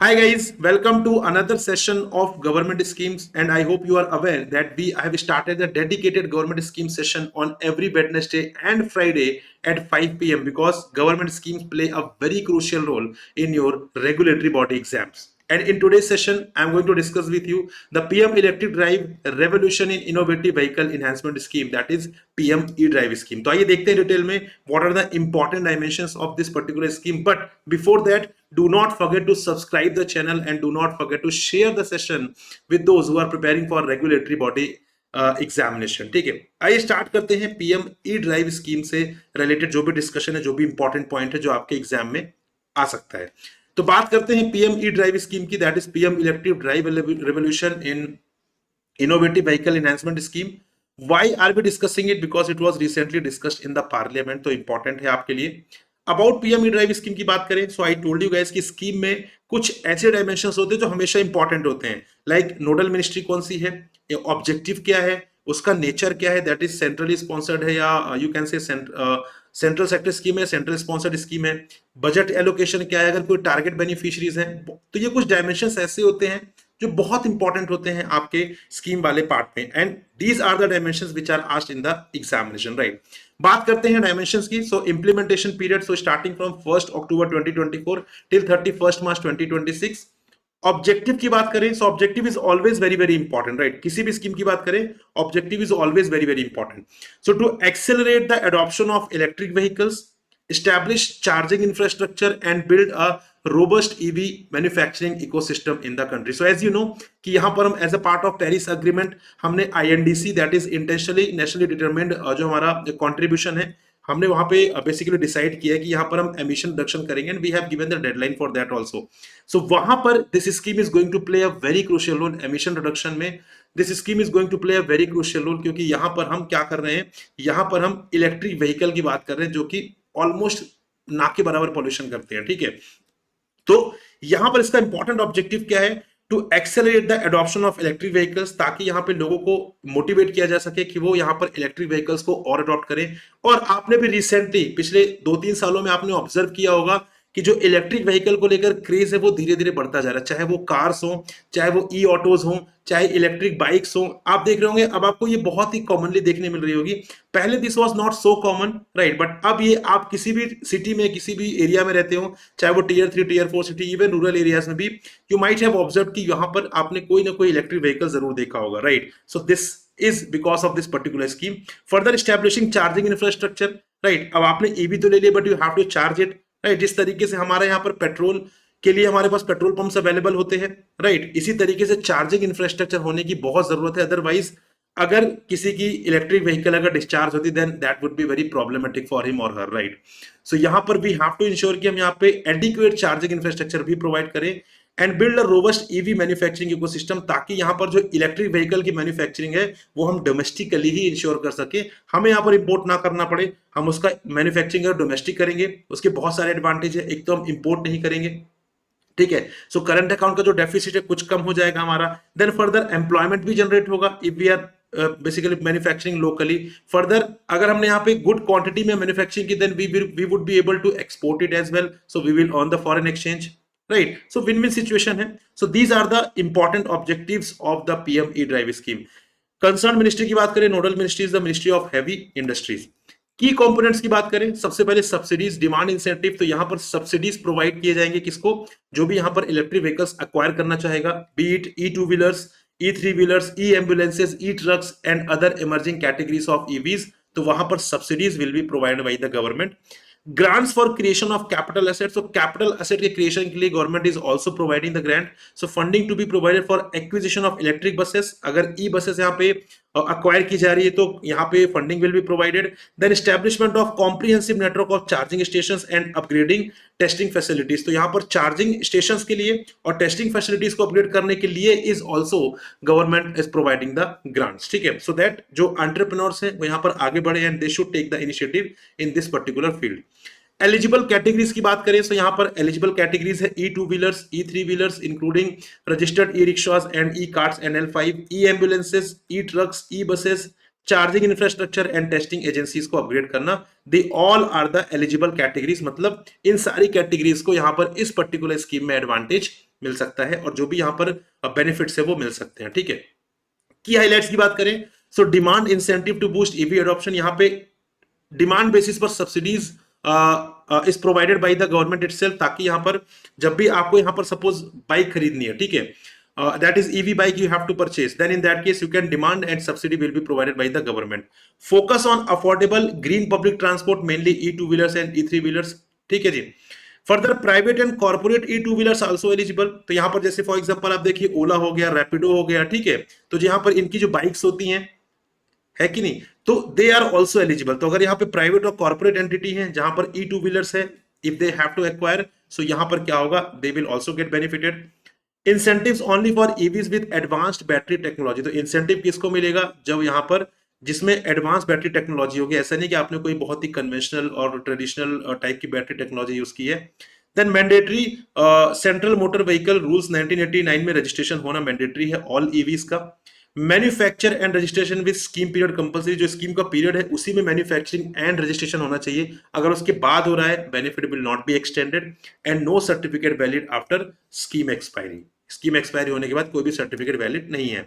Hi guys, welcome to another session of government schemes, and I hope you are aware that we have started a dedicated government scheme session on every Wednesday and Friday at 5 p.m. because government schemes play a very crucial role in your regulatory body exams. And in today's session, I'm going to discuss with you the PM Electric Drive Revolution in Innovative Vehicle Enhancement Scheme, that is PM E-Drive scheme. तो आइए देखते हैं detail में what are the important dimensions of this particular scheme. But before that, do not forget to subscribe the channel and do not forget to share the session with those who are preparing for regulatory body examination. ठीक है, आइए start करते हैं PM E drive scheme से related जो भी discussion है, जो भी इंपॉर्टेंट पॉइंट है जो आपके एग्जाम में आ सकता है. तो बात करते हैं पीएम ई ड्राइव स्कीम की, that is PM electric drive revolution in innovative vehicle enhancement scheme. Why are we discussing it? Because it was recently discussed in the parliament, तो इंपॉर्टेंट है आपके लिए. About PM E drive scheme की बात करें, so I told you guys कि scheme में कुछ ऐसे डायमेंशंस होते हैं जो हमेशा इंपॉर्टेंट होते हैं. लाइक नोडल मिनिस्ट्री कौन सी है, ऑब्जेक्टिव क्या है, उसका नेचर क्या है, दैट इज सेंट्रली स्पॉन्सर्ड है या you can say central sector scheme है, सेंट्रल स्पॉन्सर्ड स्कीम है, बजट एलोकेशन क्या है, अगर कोई टारगेट बेनिफिशियरीज हैं. तो ये कुछ डायमेंशंस ऐसे होते हैं जो बहुत इंपॉर्टेंट होते हैं आपके स्कीम वाले पार्ट में, and these are the dimensions which are asked in the examination. Right, बात करते हैं डायमेंशंस की. So implementation period, so starting from 1 October 2024 till 31 March 2026. Objective की बात करें, so objective is always very very important. Right, किसी भी scheme की बात करें, objective is always very very important. So to accelerate the adoption of electric vehicles, establish charging infrastructure and build a robust EV manufacturing ecosystem in the country. So as you know कि यहाँ पर हम as a part of Paris Agreement हमने INDC, that is intentionally nationally determined, जो हमारा contribution है, हमने वहां पे बेसिकली डिसाइड किया है कि यहाँ पर हम एमिशन रिडक्शन करेंगे, and we have given the deadline for that also. So वहां पर this scheme is going to play a very crucial role emission reduction में. This scheme is going to play a very crucial role क्योंकि यहाँ पर हम क्या कर रहे हैं, यहाँ पर हम इलेक्ट्रिक व्हीकल की बात कर रहे हैं जो कि ऑलमोस्ट ना के बराबर पॉल्यूशन करते हैं. ठीक है, तो यहां पर इसका इंपॉर्टेंट ऑब्जेक्टिव क्या है, to accelerate the adoption of electric vehicles, ताकि यहां पे लोगों को मोटिवेट किया जा सके कि वो यहां पर इलेक्ट्रिक व्हीकल्स को और अडॉप्ट करें. और आपने भी रिसेंटली पिछले 2-3 सालों में आपने ऑब्जर्व किया होगा कि जो इलेक्ट्रिक व्हीकल को लेकर क्रेज है वो धीरे धीरे बढ़ता जा रहा है, चाहे वो कार्स हो, चाहे वो ई ऑटोज हो, चाहे इलेक्ट्रिक बाइक्स हो. आप देख रहे होंगे, अब आपको ये बहुत ही कॉमनली देखने मिल रही होगी. पहले this was not so common, right, but अब ये आप किसी भी सिटी में, किसी भी एरिया में रहते हो, चाहे वो tier 3 tier 4 city, even rural areas में भी, यू माइट हैव ऑब्जर्व कि यहाँ पर आपने कोई ना कोई इलेक्ट्रिक व्हीकल जरूर देखा होगा. Right, so this is because of this particular scheme. Further establishing charging infrastructure, right, अब आपने ईवी तो ले लिया but you have to charge it. Right, जिस तरीके से हमारे यहाँ पर पेट्रोल के लिए हमारे पास पेट्रोल पंप्स अवेलेबल होते हैं, राइट, इसी तरीके से चार्जिंग इंफ्रास्ट्रक्चर होने की बहुत जरूरत है. अदरवाइज अगर किसी की इलेक्ट्रिक व्हीकल अगर डिस्चार्ज होती, then that would be very problematic for him और हर. राइट, सो यहाँ पर वी हैव टू इंश्योर कि हम यहाँ पे एडिक्वेट चार्जिंग इंफ्रास्ट्रक्चर भी प्रोवाइड करें, and build a robust EV manufacturing ecosystem, ताकि यहाँ पर जो इलेक्ट्रिक व्हीकल की मैन्युफैक्चरिंग है वो हम डोमेस्टिकली ही इंश्योर कर सके, हमें यहाँ पर इंपोर्ट ना करना पड़े. हम उसका मैन्युफैक्चरिंग अगर डोमेस्टिक करेंगे उसके बहुत सारे एडवांटेज है. एक तो हम इंपोर्ट नहीं करेंगे, ठीक है, सो करंट अकाउंट का जो डेफिसिट है कुछ कम हो जाएगा हमारा. देन फर्दर एम्प्लॉयमेंट भी जनरेट होगा if we are basically manufacturing locally. Further अगर हमने यहाँ पे गुड क्वांटिटी में मैन्युफैक्चरिंग की, then we would be able to export it as well, so we will earn the foreign exchange. Right, so win win situation है. So these are the important objectives of the PM E drive scheme. Concern ministry की बात करें, nodal ministry is the ministry of heavy industries. की components की बात करें, सबसे पहले सब्सिडीज, डिमांड इंसेंटिव. तो यहां पर सब्सिडीज प्रोवाइड किए जाएंगे किसको, जो भी यहां पर इलेक्ट्रिक व्हीकल्स एक्वायर करना चाहेगा, B it E two wheelers, E three wheelers, E ambulances, E trucks and other emerging categories of EVs. तो वहां पर subsidies will be provided by the government. grants for creation of capital assets, so capital asset के creation के लिए government is also providing the grant, so funding to be provided for acquisition of electric buses. अगर e buses यहाँ पे acquire की जा रही है तो यहाँ पे funding will be provided. Then establishment of comprehensive network of charging stations and upgrading testing facilities. तो यहाँ पर charging stations के लिए और testing facilities को upgrade करने के लिए is also government is providing the grants. ठीक है, so that जो entrepreneurs हैं वो यहाँ पर आगे बढ़े and they should take the initiative in this particular field. Eligible categories की बात करें तो यहाँ पर एलिजिबल कैटेगरीज है E two wheelers, E three wheelers including registered E rickshaws and E carts NL5, E ambulances, E trucks, E buses, charging infrastructure and testing agencies को upgrade करना. They all are the eligible categories. मतलब इन सारी categories को यहाँ पर इस particular scheme में एडवांटेज मिल सकता है और जो भी यहाँ पर बेनिफिट्स है वो मिल सकते हैं। ठीक है, की हाइलाइट्स की बात करें, so demand incentive to boost EV adoption, यहाँ पे डिमांड बेसिस पर subsidies is provided by the government itself, ताकि यहां पर जब भी आपको यहां पर सपोज बाइक खरीदनी है, ठीक है, that is EV bike you have to purchase, then in that case you can demand and subsidy will be provided by the government. Focus on affordable green public transport, mainly E two wheelers and E three wheelers. ठीक है जी। Further private and corporate E two wheelers also eligible, तो यहां पर जैसे for example आप देखिए ओला हो गया, रैपिडो हो गया, ठीक है, तो यहां पर इनकी जो बाइक्स होती हैं, है कि नहीं, तो दे आर ऑल्सो एलिजिबल। तो अगर यहाँ पे प्राइवेट और कॉर्पोरेट एंटिटी है जहां पर ई टू व्हीलर्स है, if they have to acquire, so यहां पर क्या होगा, they will also get benefited. Incentives only for EVs with advanced battery technology, तो इंसेंटिव किसको मिलेगा, जब यहां पर जिसमें एडवांस बैटरी टेक्नोलॉजी होगी, ऐसा नहीं कि आपने कोई बहुत ही कन्वेंशनल और ट्रेडिशनल टाइप की बैटरी टेक्नोलॉजी यूज की है। Then mandatory central motor vehicle rules 1989 में रजिस्ट्रेशन होना मैंडेटरी है ऑल ईवीज का। Manufacture and registration with scheme period compulsory, जो स्कीम का पीरियड है उसी में मैन्युफैक्चरिंग एंड रजिस्ट्रेशन होना चाहिए, अगर उसके बाद हो रहा है benefit will not be extended. And no certificate valid after scheme expiry, scheme expiry होने के बाद कोई भी सर्टिफिकेट वैलिड नहीं है।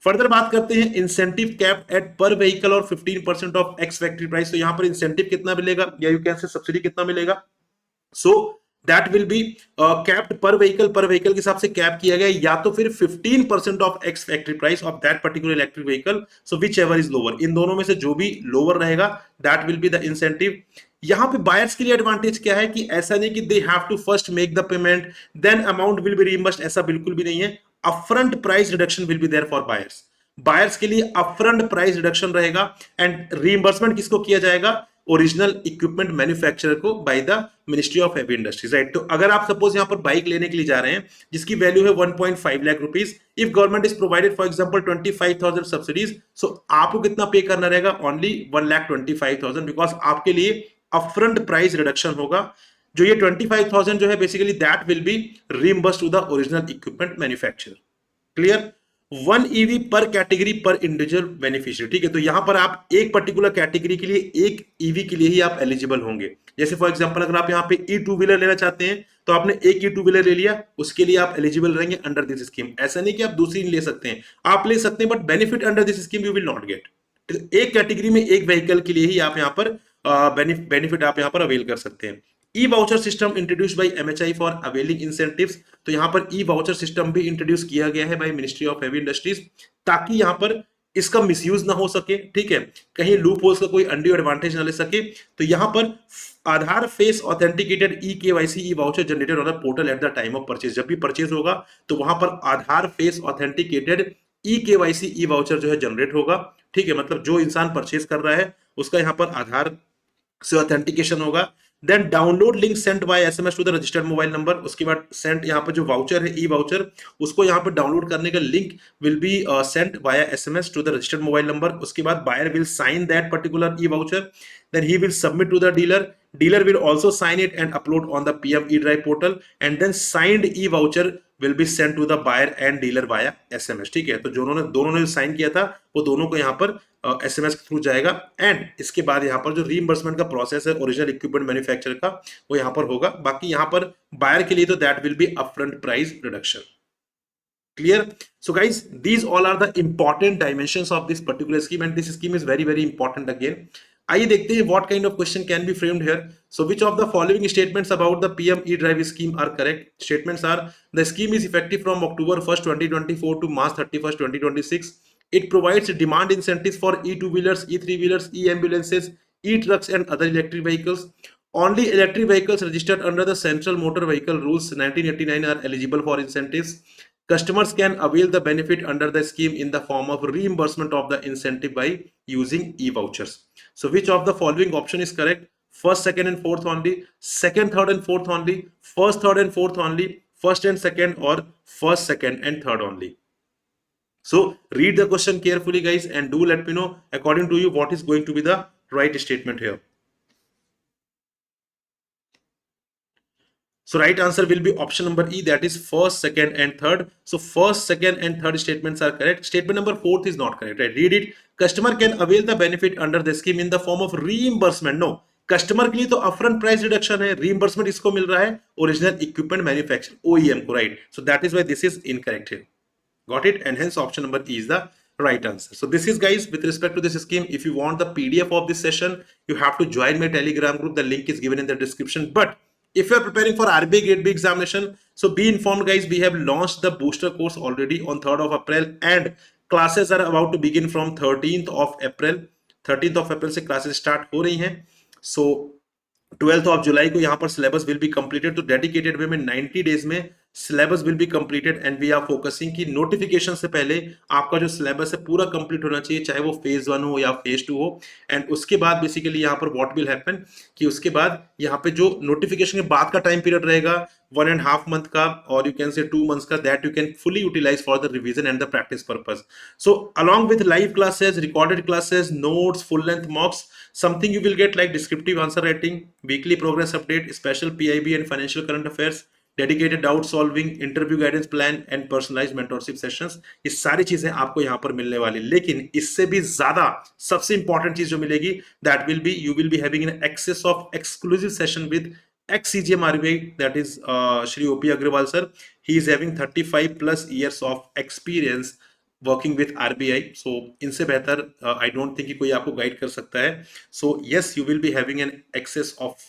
फर्दर बात करते हैं इंसेंटिव कैप एट पर व्हीकल और 15% ऑफ एक्स फैक्ट्री प्राइस, तो यहां पर इंसेंटिव कितना मिलेगा या यू कैन से सब्सिडी कितना मिलेगा, so that will B capped पर व्हीकल के हिसाब से कैप किया गया, या तो फिर 15% of ex factory price of that particular electric vehicle, so whichever is lower, इन दोनों में से जो भी लोअर रहेगा that will be the incentive. यहां पे बायर्स के लिए एडवांटेज क्या है कि ऐसा नहीं कि they have to first make the payment then amount will be reimbursed, ऐसा बिल्कुल भी नहीं है। Upfront price reduction will be there for buyers, buyers के लिए अपफ्रंट प्राइस रिडक्शन रहेगा एंड रीइंबर्समेंट किसको किया जाएगा, ओरिजिनल इक्विपमेंट मैन्युफैक्चरर को by the ministry of heavy industries, right. तो अगर आप सपोज यहां पर बाइक लेने के लिए जा रहे हैं जिसकी वैल्यू है 1.5 lakh rupees, if government is provided for example 25,000 subsidies, सो आपको कितना पे करना रहेगा, ओनली 1,25,000, बिकॉज आपके लिए अपफ्रंट प्राइस रिडक्शन होगा। जो ये 25,000 जो है basically that will be reimbursed to the original equipment manufacturer. Clear, 1 EV पर कैटेगरी पर इंडिविजुअल बेनिफिशियरी, ठीक है। तो यहां पर आप एक पर्टिकुलर कैटेगरी के लिए एक ईवी के लिए ही आप एलिजिबल होंगे। जैसे फॉर एग्जांपल अगर आप यहां पे ई टू व्हीलर लेना चाहते हैं तो आपने एक ई टू व्हीलर ले लिया, उसके लिए आप एलिजिबल रहेंगे अंडर दिस स्कीम। ऐसा नहीं कि आप दूसरी ले सकते हैं, आप ले सकते हैं but benefit under this scheme you will not gate. एक कैटेगरी में एक व्हीकल के लिए ही आप यहां पर बेनिफिट आप यहां पर अवेल कर सकते हैं। E voucher system introduce by MHI for availing incentives, तो यहां पर ई वाउचर सिस्टम भी इंट्रोड्यूस किया गया है by ministry of heavy industries, ताकि यहां पर इसका मिसयूज ना हो सके, ठीक है, कहीं लूप होल्स का कोई अनड्यू एडवांटेज ना ले सके। तो यहां पर Aadhaar face authenticated E KYC E voucher generated on the portal at the time of purchase, जब भी परचेज होगा तो वहां पर Aadhaar face authenticated E KYC E voucher जो है जनरेट होगा, ठीक है, मतलब जो इंसान परचेज कर रहा है उसका यहां पर आधार से ऑथेंटिकेशन होगा। Then download link sent by SMS to the registered mobile number, उसके बाद सेंट यहाँ पर जो वाउचर है ई वाउचर उसको यहाँ पर डाउनलोड करने का link will be sent via SMS to the registered mobile number. उसके बाद buyer will sign that particular E voucher, then he will submit to the dealer, dealer will also sign it and upload on the PM eDrive portal, and then signed e-voucher will be sent to the buyer and dealer via SMS, ठीक है। तो दोनों ने sign किया था वो दोनों को यहाँ पर SMS के थ्रू जाएगा, एंड इसके बाद यहाँ पर जो रीइंबर्समेंट का प्रोसेस है ओरिजिनल इक्विपमेंट मैन्युफैक्चरर का वो यहाँ पर होगा। बाकी यहाँ पर बायर के लिए तो that will B upfront price reduction. Clear? So guys, these all are the important dimensions of this particular scheme, and this scheme is very important again. आइए देखते हैं what kind of question can be framed here. So which of the following statements about the PM eDrive scheme are correct? Statements are: the scheme is effective from October 1st 2024 to March 31st 2026. It provides demand incentives for e2-wheelers, e3-wheelers, e-ambulances, e-trucks and other electric vehicles. Only electric vehicles registered under the Central Motor Vehicle Rules 1989 are eligible for incentives. Customers can avail the benefit under the scheme in the form of reimbursement of the incentive by using e-vouchers. So which of the following option is correct? First, second and fourth only, second, third and fourth only, first, third and fourth only, first and second, or first, second and third only. So read the question carefully guys, and do let me know according to you what is going to be the right statement here. So right answer will be option number E, that is first, second and third. So first, second and third statements are correct. Statement number fourth is not correct, right? Read it. Customer can avail the benefit under the scheme in the form of reimbursement. No, customer के लिए तो upfront price reduction है, reimbursement इसको मिल रहा है original equipment manufacture OEM को, right? So that is why this is incorrect here. Got it? And hence option number E is the right answer. So this is, guys, with respect to this scheme. If you want the PDF of this session, you have to join my Telegram group. The link is given in the description. But if you are preparing for RBI Grade B examination, so be informed, guys, we have launched the booster course already on 3rd of April, and classes are about to begin from 13th of April. 13th of April से classes start हो रही हैं. So 12th of July को यहाँ पर syllabus will be completed. तो dedicated way में 90 days में syllabus will be completed and we are focusing कि नोटिफिकेशन से पहले आपका जो सिलेबस है पूरा कंप्लीट होना चाहिए, चाहे वो फेज 1 हो या फेज 2 हो. एंड उसके बाद बेसिकली यहाँ पर व्हाट विल हैपन कि उसके बाद यहाँ पे जो नोटिफिकेशन के बाद का टाइम पीरियड रहेगा 1.5 month का, और यू कैन से 2 months का, that you can fully utilize for the revision and the practice purpose. So along with live classes, recorded classes, notes, full length mocks, something you will get like descriptive answer writing, weekly progress update, special PIB and financial current affairs, dedicated doubt solving, interview guidance plan and personalized mentorship sessions. ये सारी चीजें आपको यहाँ पर मिलने वाली. लेकिन इससे भी ज्यादा सबसे इंपॉर्टेंट चीज जो मिलेगी, that will be you will be having an access of exclusive session with ex-CGM RBI, that is Shri OP Agrawal sir. He is having 35 plus years of experience working with RBI. So इनसे बेहतर I don't think कि कोई आपको guide कर सकता है. So yes, you will be having an access of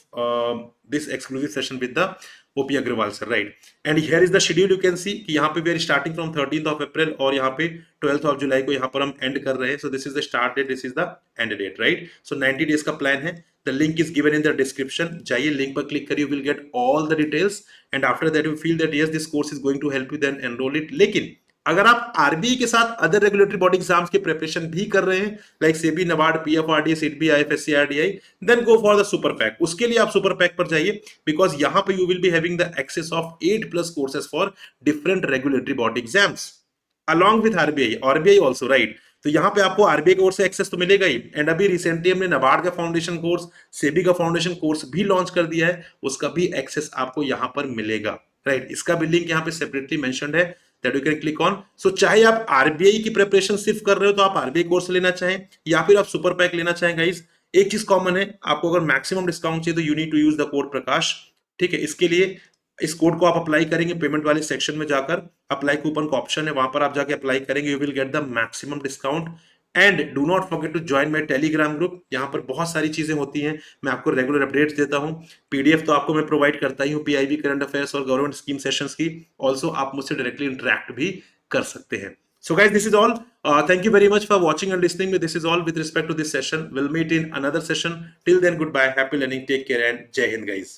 this exclusive session with the OP Agarwal sir, right? And here is the schedule. You can see कि यहाँ पे we are starting from 13th of April और यहाँ पे 12th of July को यहाँ पर हम एंड कर रहे हैं. So this is the start date, this is the end date, right? So 90 days का प्लान है. The link is given in the description. जाइए लिंक पर क्लिक करिए, you will get all the details and after that you feel that yes, this course is going to help you, then enroll it. लेकिन अगर आप RBI के साथ other regulatory body exams की preparation भी कर रहे हैं like SEBI, NABARD, PFRDA, SIDBI, IFSC, RDI, then go for the super pack. उसके लिए आप सुपर पैक पर जाइए बिकॉज यहां पे you will be having the access of 8+ courses for different regulatory body exams along with RBI also, right? तो यहाँ पे आपको आरबीआई कोर्स से एक्सेस तो मिलेगा ही. एंड अभी रिसेंटली हमने नबार्ड का फाउंडेशन कोर्स, सेबी का फाउंडेशन कोर्स भी लॉन्च कर दिया है, उसका भी एक्सेस आपको यहाँ पर मिलेगा, राइट? इसका भी लिंक यहाँ पे सेपरेटली मेंशन्ड है that you can click on. So चाहे आप आरबीआई की प्रिपरेशन सिर्फ कर रहे हो तो आप आरबीआई कोर्स लेना चाहें या फिर आप सुपर पैक लेना चाहें, गाइस एक चीज कॉमन है, आपको अगर मैक्सिमम डिस्काउंट चाहिए तो you need to use the code Prakash. ठीक है, इसके लिए इस कोड को आप अप्लाई करेंगे, पेमेंट वाले सेक्शन में जाकर अप्लाई कूपन का ऑप्शन है, वहां पर आप जाके अप्लाई करेंगे, you will get the maximum discount. And do not forget to join my Telegram group. यहाँ पर बहुत सारी चीजें होती हैं, मैं आपको रेगुलर अपडेट्स देता हूँ. पीडीएफ तो आपको मैं प्रोवाइड करता ही हूँ पीआईबी करंट अफेयर्स और गवर्नमेंट स्कीम सेशंस की. ऑल्सो आप मुझसे डायरेक्टली इंटरेक्ट भी कर सकते हैं. So guys, this is all. Thank you very much for watching and listening. This is all with respect to this session. We'll meet in another session. Till then, goodbye, happy learning, take care, and Jai Hind, guys.